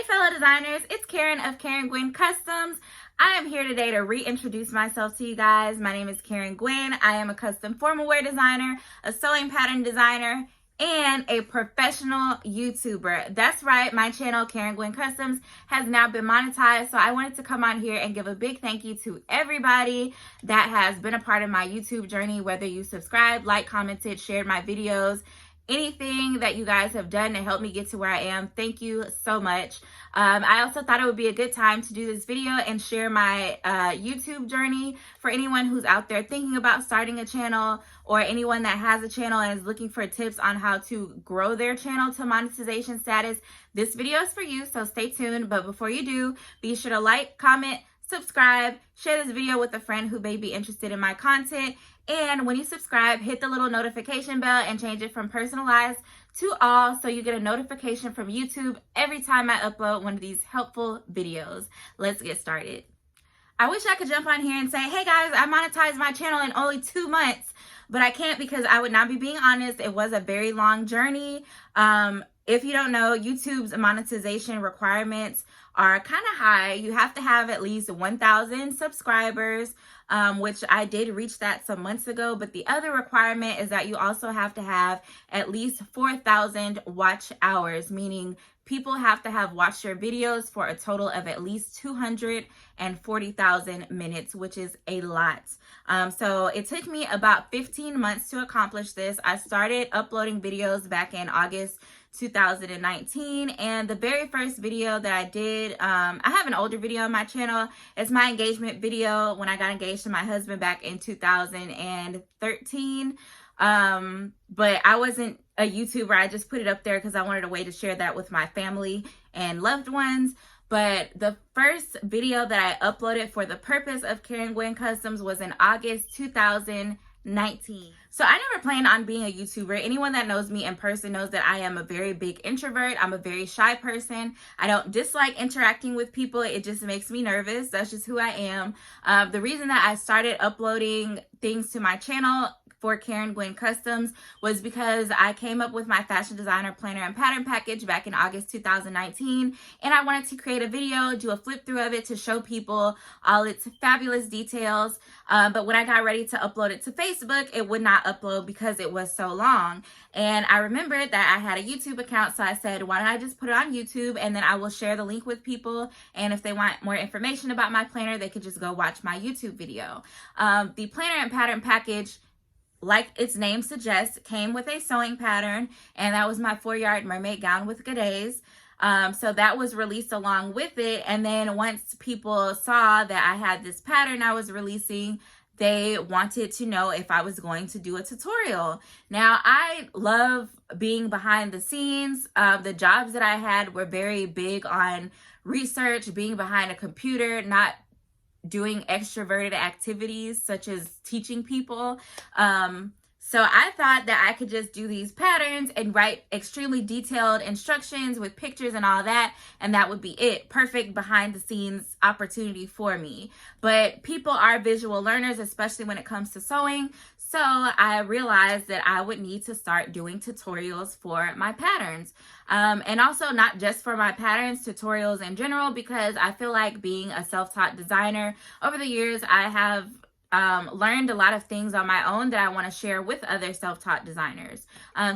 Hey fellow designers, it's Karen of Karen Gwen Customs. I am here today to reintroduce myself to you guys. My name is Karen Gwen. I am a custom formal wear designer, a sewing pattern designer, and a professional YouTuber. That's right, my channel, Karen Gwen Customs, has now been monetized. So I wanted to come on here and give a big thank you to everybody that has been a part of my YouTube journey, whether you subscribed, liked, commented, shared my videos, anything that you guys have done to help me get to where I am. Thank you so much. I also thought it would be a good time to do this video and share my YouTube journey for anyone who's out there thinking about starting a channel, or anyone that has a channel and is looking for tips on how to grow their channel to monetization status. This video is for you, so stay tuned. But before you do, be sure to like, comment, subscribe, share this video with a friend who may be interested in my content. And when you subscribe, hit the little notification bell and change it from personalized to all, so you get a notification from YouTube every time I upload one of these helpful videos. Let's get started. I wish I could jump on here and say, hey guys, I monetized my channel in only 2 months, but I can't, because I would not be being honest. It was a very long journey. If you don't know, YouTube's monetization requirements are kind of high. You have to have at least 1,000 subscribers, which I did reach that some months ago. But the other requirement is that you also have to have at least 4,000 watch hours, meaning people have to have watched your videos for a total of at least 240,000 minutes, which is a lot. So it took me about 15 months to accomplish this. I started uploading videos back in August 2019, and the very first video that I did, I have an older video on my channel. It's my engagement video when I got engaged to my husband back in 2013. But I wasn't a YouTuber. I just put it up there because I wanted a way to share that with my family and loved ones. But the first video that I uploaded for the purpose of Karen Gwen Customs was in August 2019. So I never planned on being a YouTuber. Anyone that knows me in person knows that I am a very big introvert. I'm a very shy person. I don't dislike interacting with people. It just makes me nervous. That's just who I am. The reason that I started uploading things to my channel for Karen Gwen Customs was because I came up with my fashion designer planner and pattern package back in August 2019, and I wanted to create a video, do a flip through of it to show people all its fabulous details. But when I got ready to upload it to Facebook, it would not upload because it was so long. And I remembered that I had a YouTube account, so I said, why don't I just put it on YouTube, and then I will share the link with people, and if they want more information about my planner, they could just go watch my YouTube video. The planner and pattern package, like its name suggests, came with a sewing pattern, and that was my 4-yard mermaid gown with gades. So that was released along with it. And then once people saw that I had this pattern I was releasing, they wanted to know if I was going to do a tutorial. Now, I love being behind the scenes. The jobs that I had were very big on research, being behind a computer, not doing extroverted activities such as teaching people. So I thought that I could just do these patterns and write extremely detailed instructions with pictures and all that, and that would be it. Perfect behind the scenes opportunity for me. But people are visual learners, especially when it comes to sewing. So I realized that I would need to start doing tutorials for my patterns. And also not just for my patterns, tutorials in general, because I feel like being a self-taught designer, over the years I have learned a lot of things on my own that I want to share with other self-taught designers.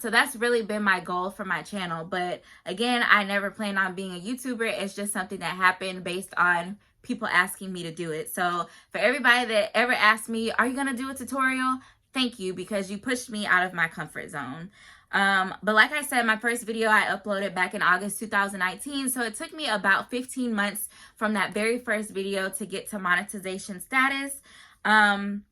So that's really been my goal for my channel. But again, I never planned on being a YouTuber. It's just something that happened based on people asking me to do it. So for everybody that ever asked me, are you going to do a tutorial? Thank you, because you pushed me out of my comfort zone. But like I said, my first video I uploaded back in August 2019. So it took me about 15 months from that very first video to get to monetization status. And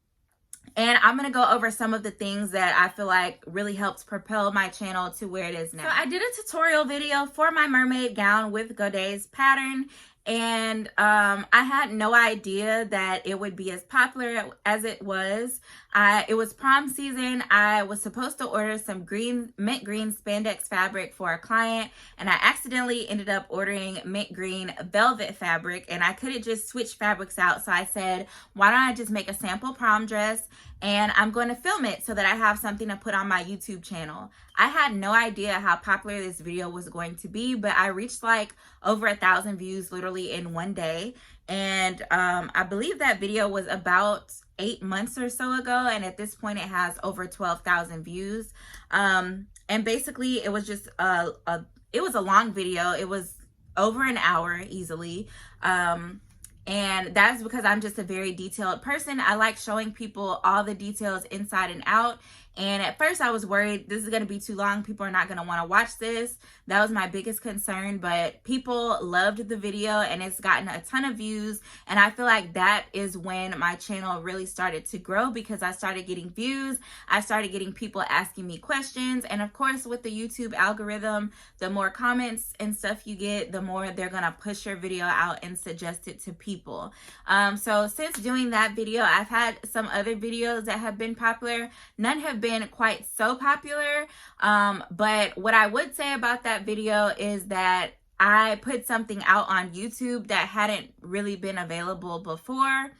I'm going to go over some of the things that I feel like really helped propel my channel to where it is now. So I did a tutorial video for my mermaid gown with gades pattern, and I had no idea that it would be as popular as it was. It was prom season. I was supposed to order some mint green spandex fabric for a client, and I accidentally ended up ordering mint green velvet fabric, and I couldn't just switch fabrics out. So I said, why don't I just make a sample prom dress and I'm going to film it so that I have something to put on my YouTube channel. I had no idea how popular this video was going to be, but I reached like over 1,000 views literally in one day. And I believe that video was about 8 months or so ago, and at this point it has over 12,000 views. And basically it was just it was a long video. It was over an hour easily. And that's because I'm just a very detailed person. I like showing people all the details inside and out. And at first I was worried this is going to be too long. People are not going to want to watch this. That was my biggest concern, but people loved the video and it's gotten a ton of views. And I feel like that is when my channel really started to grow, because I started getting views. I started getting people asking me questions. And of course, with the YouTube algorithm, the more comments and stuff you get, the more they're going to push your video out and suggest it to people. So since doing that video, I've had some other videos that have been popular. None have been quite so popular, but what I would say about that video is that I put something out on YouTube that hadn't really been available before.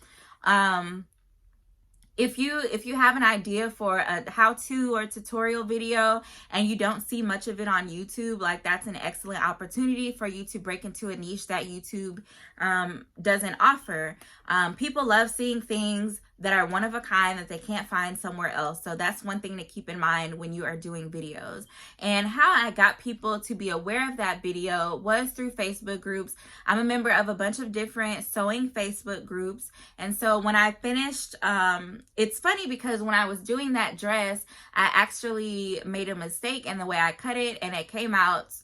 If you have an idea for a how-to or tutorial video and you don't see much of it on YouTube, like that's an excellent opportunity for you to break into a niche that YouTube doesn't offer. People love seeing things that are one of a kind that they can't find somewhere else. So that's one thing to keep in mind when you are doing videos. And how I got people to be aware of that video was through Facebook groups. I'm a member of a bunch of different sewing Facebook groups. And so when I finished, it's funny because when I was doing that dress, I actually made a mistake in the way I cut it, and it came out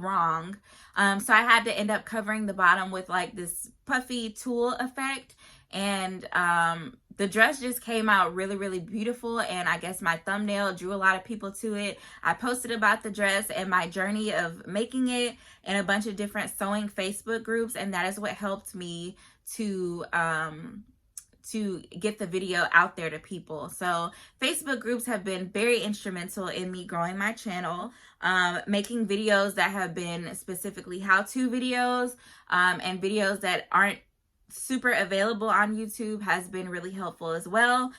wrong. So I had to end up covering the bottom with like this puffy tulle effect. And the dress just came out really, really beautiful. And I guess my thumbnail drew a lot of people to it. I posted about the dress and my journey of making it in a bunch of different sewing Facebook groups. And that is what helped me to get the video out there to people. So Facebook groups have been very instrumental in me growing my channel, making videos that have been specifically how-to videos, and videos that aren't super available on YouTube has been really helpful as well.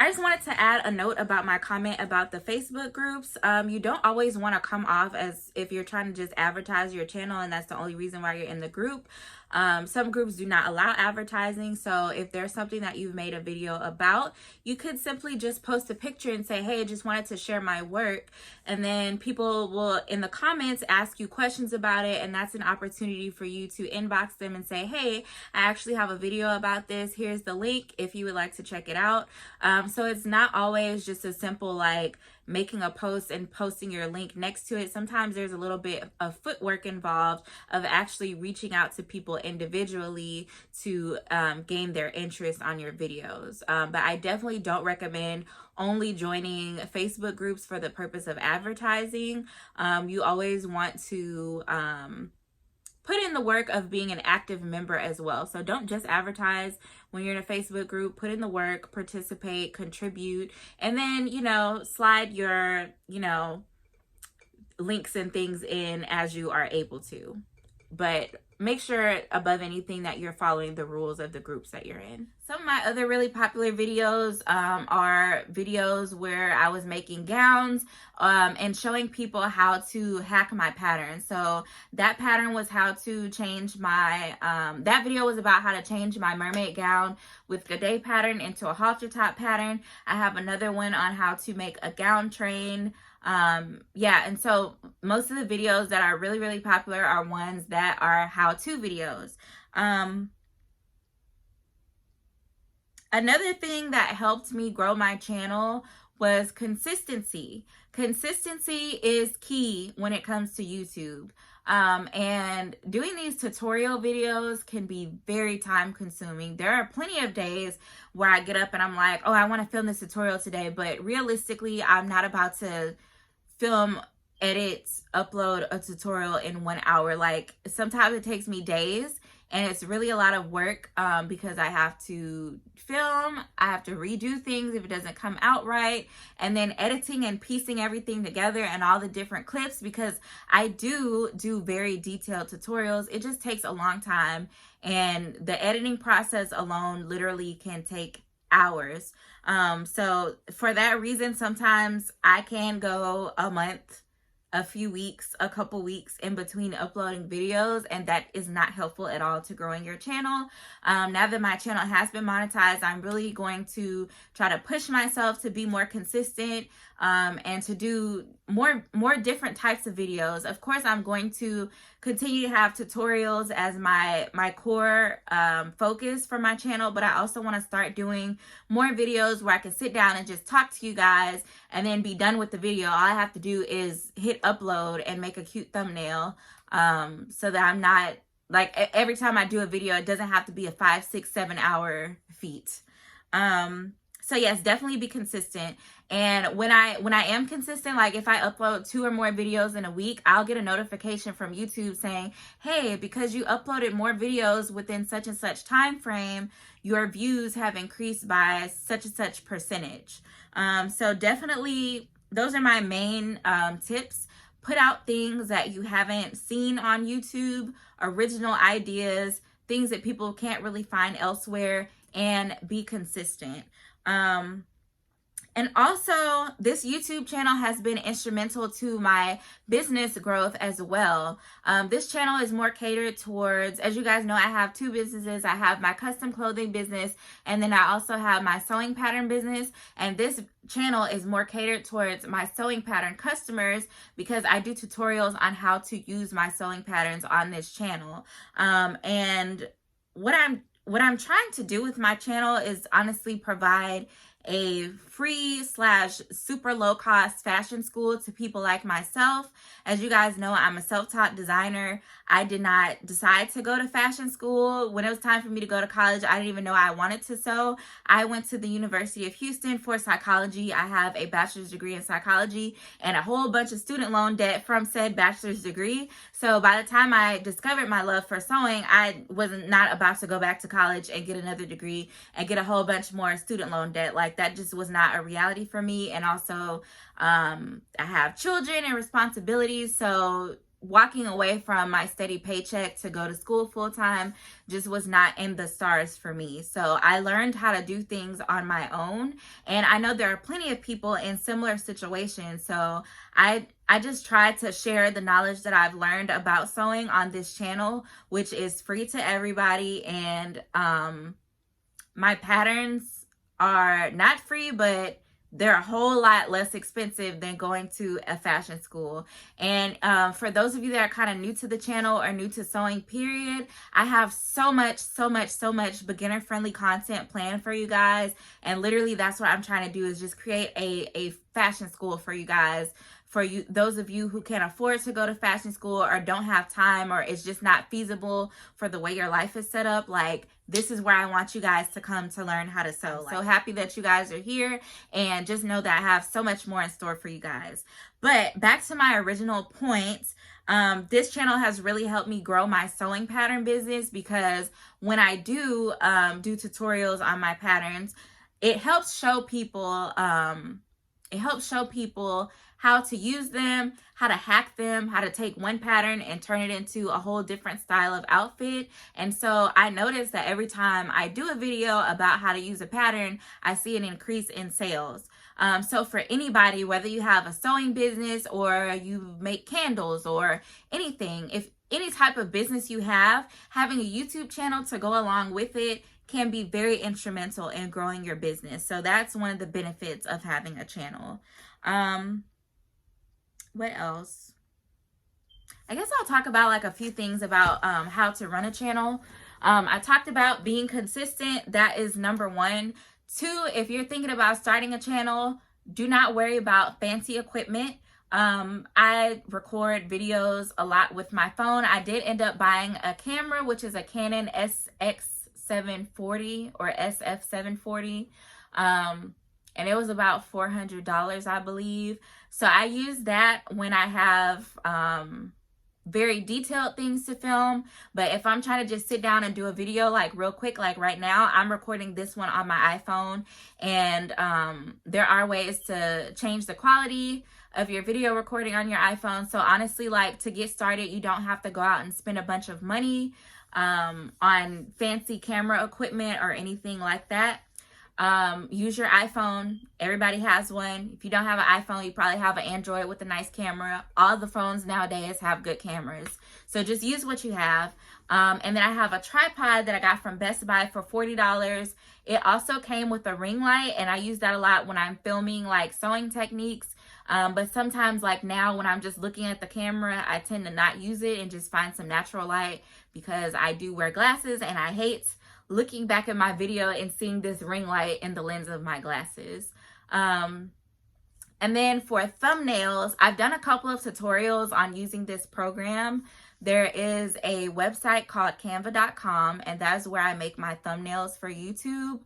I just wanted to add a note about my comment about the Facebook groups. You don't always want to come off as if you're trying to just advertise your channel and that's the only reason why you're in the group. Some groups do not allow advertising. So if there's something that you've made a video about, you could simply just post a picture and say, hey, I just wanted to share my work. And then people will, in the comments, ask you questions about it. And that's an opportunity for you to inbox them and say, hey, I actually have a video about this. Here's the link if you would like to check it out. So it's not always just a simple like making a post and posting your link next to it. Sometimes there's a little bit of footwork involved of actually reaching out to people individually to gain their interest on your videos. But I definitely don't recommend only joining Facebook groups for the purpose of advertising. You always want to put in the work of being an active member as well. So don't just advertise when you're in a Facebook group. Put in the work, participate, contribute, and then, slide your, links and things in as you are able to. But make sure above anything that you're following the rules of the groups that you're in. Some of my other really popular videos are videos where I was making gowns and showing people how to hack my pattern. So that pattern was how to change my, that video was about how to change my mermaid gown with Gaudet pattern into a halter top pattern. I have another one on how to make a gown train. And so most of the videos that are really, really popular are ones that are how-to videos. Another thing that helped me grow my channel was consistency. Consistency is key when it comes to YouTube. And doing these tutorial videos can be very time consuming. There are plenty of days where I get up and I'm like, oh, I want to film this tutorial today, but realistically, I'm not about to film, edit, upload a tutorial in 1 hour. Like sometimes it takes me days and it's really a lot of work because I have to film, I have to redo things if it doesn't come out right, and then editing and piecing everything together and all the different clips, because I do very detailed tutorials. It just takes a long time, and the editing process alone literally can take hours. So for that reason, sometimes I can go a month, a few weeks, a couple weeks in between uploading videos, and that is not helpful at all to growing your channel. Now that my channel has been monetized, I'm really going to try to push myself to be more consistent, and to do more different types of videos. Of course, I'm going to continue to have tutorials as my core focus for my channel, but I also want to start doing more videos where I can sit down and just talk to you guys and then be done with the video. All I have to do is hit upload and make a cute thumbnail, so that I'm not like, every time I do a video, it doesn't have to be a 5, 6, 7 hour feat. So yes, definitely be consistent. And when I am consistent, like if I upload 2 or more videos in a week, I'll get a notification from YouTube saying, hey, because you uploaded more videos within such and such time frame, your views have increased by such and such percentage. So definitely, those are my main tips. Put out things that you haven't seen on YouTube, original ideas, things that people can't really find elsewhere, and be consistent. And also, this YouTube channel has been instrumental to my business growth as well. This channel is more catered towards, as you guys know, I have 2 businesses. I have my custom clothing business, and then I also have my sewing pattern business. And this channel is more catered towards my sewing pattern customers, because I do tutorials on how to use my sewing patterns on this channel. And what I'm trying to do with my channel is honestly provide a free / super low cost fashion school to people like myself. As you guys know, I'm a self-taught designer. I did not decide to go to fashion school. When it was time for me to go to college, I didn't even know I wanted to sew. I went to the University of Houston for psychology. I have a bachelor's degree in psychology and a whole bunch of student loan debt from said bachelor's degree. So by the time I discovered my love for sewing, I was not about to go back to college and get another degree and get a whole bunch more student loan debt. Like, that just was not a reality for me. And also, I have children and responsibilities, so walking away from my steady paycheck to go to school full time just was not in the stars for me. So I learned how to do things on my own, and I know there are plenty of people in similar situations. So I just try to share the knowledge that I've learned about sewing on this channel, which is free to everybody. And my patterns are not free, but they're a whole lot less expensive than going to a fashion school. And for those of you that are kind of new to the channel or new to sewing period, I have so much beginner friendly content planned for you guys. And literally, that's what I'm trying to do, is just create a fashion school for you guys. For you, those of you who can't afford to go to fashion school or don't have time, or it's just not feasible for the way your life is set up, like, this is where I want you guys to come to learn how to sew. So happy that you guys are here, and just know that I have so much more in store for you guys. But back to my original point, this channel has really helped me grow my sewing pattern business, because when I do tutorials on my patterns, it helps show people how to use them, how to hack them, how to take one pattern and turn it into a whole different style of outfit. And so I noticed that every time I do a video about how to use a pattern, I see an increase in sales. So for anybody, whether you have a sewing business or you make candles or anything, if any type of business you have, having a YouTube channel to go along with it can be very instrumental in growing your business. So that's one of the benefits of having a channel. What else? I guess I'll talk about like a few things about how to run a channel. I talked about being consistent. That is number 1. 2, if you're thinking about starting a channel, do not worry about fancy equipment. I record videos a lot with my phone. I did end up buying a camera, which is a Canon SX740 or SF740. And it was about $400, I believe. So I use that when I have very detailed things to film. But if I'm trying to just sit down and do a video like real quick, like right now, I'm recording this one on my iPhone. And there are ways to change the quality of your video recording on your iPhone. So honestly, like, to get started, you don't have to go out and spend a bunch of money on fancy camera equipment or anything like that. Use your iPhone. Everybody has one. If you don't have an iPhone, you probably have an Android with a nice camera. All the phones nowadays have good cameras. So just use what you have. And then I have a tripod that I got from Best Buy for $40. It also came with a ring light, and I use that a lot when I'm filming like sewing techniques. But sometimes, like now, when I'm just looking at the camera, I tend to not use it and just find some natural light, because I do wear glasses and I hate looking back at my video and seeing this ring light in the lens of my glasses. And then for thumbnails, I've done a couple of tutorials on using this program. There is a website called canva.com, and that is where I make my thumbnails for YouTube.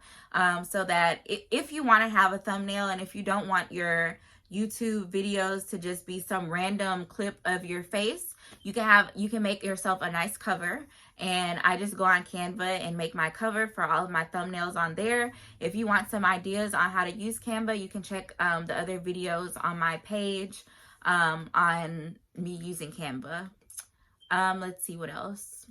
So that if you want to have a thumbnail, and if you don't want your YouTube videos to just be some random clip of your face, you can make yourself a nice cover. And I just go on Canva and make my cover for all of my thumbnails on there. If you want some ideas on how to use Canva, you can check the other videos on my page on me using Canva. Let's see what else.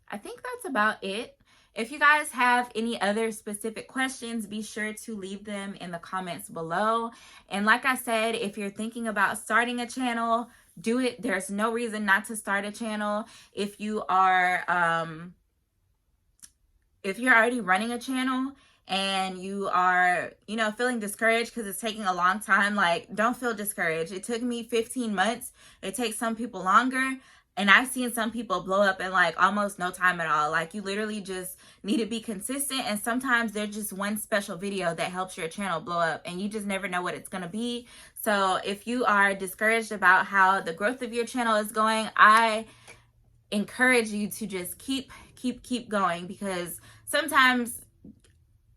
I think that's about it. If you guys have any other specific questions, be sure to leave them in the comments below. And like I said, if you're thinking about starting a channel, do it. There's no reason not to start a channel. If you are, if you're already running a channel and you are, you know, feeling discouraged because it's taking a long time, like, don't feel discouraged. It took me 15 months. It takes some people longer. And I've seen some people blow up in like almost no time at all. Like, you literally just need to be consistent. And sometimes there's just one special video that helps your channel blow up, and you just never know what it's going to be. So if you are discouraged about how the growth of your channel is going, I encourage you to just keep going, because sometimes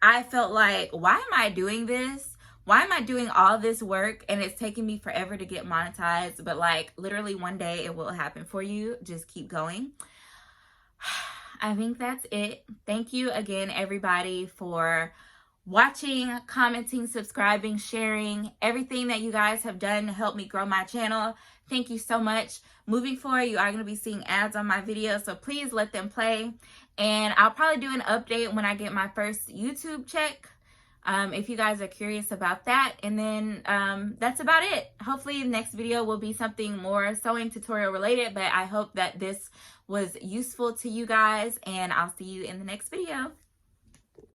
I felt like, why am I doing this? Why am I doing all this work and it's taking me forever to get monetized? But like, literally one day it will happen for you. Just keep going. I think that's it. Thank you again, everybody, for watching, commenting, subscribing, sharing, everything that you guys have done to help me grow my channel. Thank you so much. Moving forward, you are going to be seeing ads on my videos, so please let them play. And I'll probably do an update when I get my first YouTube check, if you guys are curious about that. And then that's about it. Hopefully the next video will be something more sewing tutorial related, but I hope that this was useful to you guys, and I'll see you in the next video.